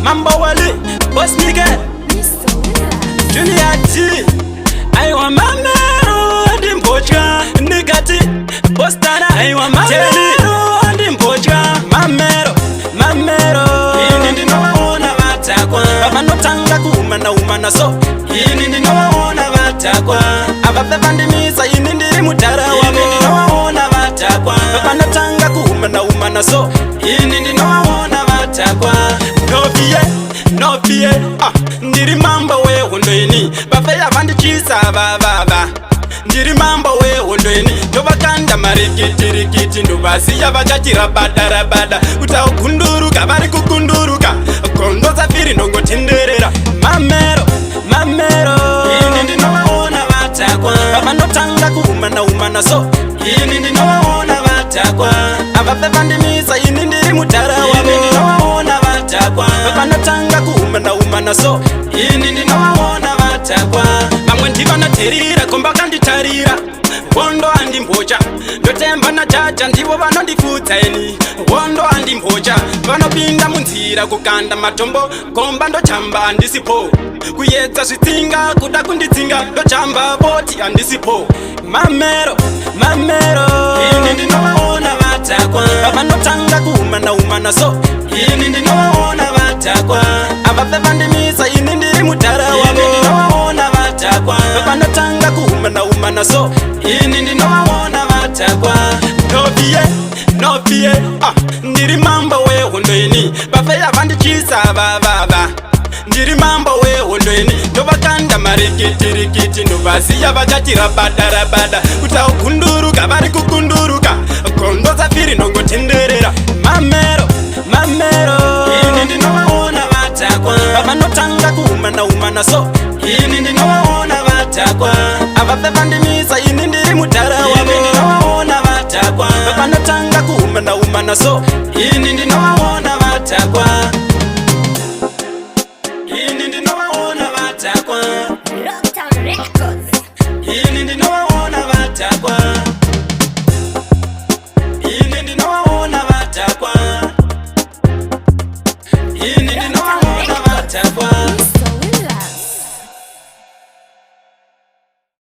Mambo Wally, Boss Miguel, Junior T, I want Mamero and Impocha, Nigati, Boss Tana, I want Mamero and Impocha, Mamero, Ini no waona watakwa, Bamanotanga kumana umana so, Ini no waona watakwa, Ababandimisa ini ndiri mutara wabo, Ini no waona watakwa, Bamanotanga kumana umana so, Ini no waona watakwa. No fear, ndiri mambo we hundoini, bafeya vandichisa baba. Ndiri mambo we hundoini, ndovakanda marikiti ndovasiya vakachira bada kuta ukunduruka vari kukunduruka kondo zafiri ndongotenderera mamero ini ndinovaona vatakwa vavanotanga kuumana so ini ndinovaona vatakwa avafe vandimisa ini ndiri mutara wavo ndinovaona vatakwa vavanotanga kuumana so ini ndinovaona vatakwa vamwe ndivanoterira komba kanditarira wondo andimbocha ndotemba na chacha ndivo vanondifudza ini wondo andimbocha vanopinda munzira kukanda matombo komba ndochamba handisipo kuyedza zvitsinga kuda kunditsinga ndochamba voti handisipo mamero ini ndinovaona vatakwa vavanotanga kuumana so ini ndinovaona vatakwa avafe vandimisa ini ndiri mutara wavo ndinovaona vatakwa vavanotanga kuumana so ini ndinovaona vatakwa no fear, ndiri mambo we hundoini bafeya vandichisa baba ndiri mambo we hundoini ndovakanda marikiti ndovasiya vakachira bada kuta ukunduruka vari kukunduruka kondo zafiri ndongotenderera mamero ini ndinovaona vatakwa vavanotanga kuumana so ini ndinovaona vatakwa avafe vandimisa ini ndiri mutara wavo ndinovaona vatakwa vavanotanga kuumana so ini ndinovaona vatakwa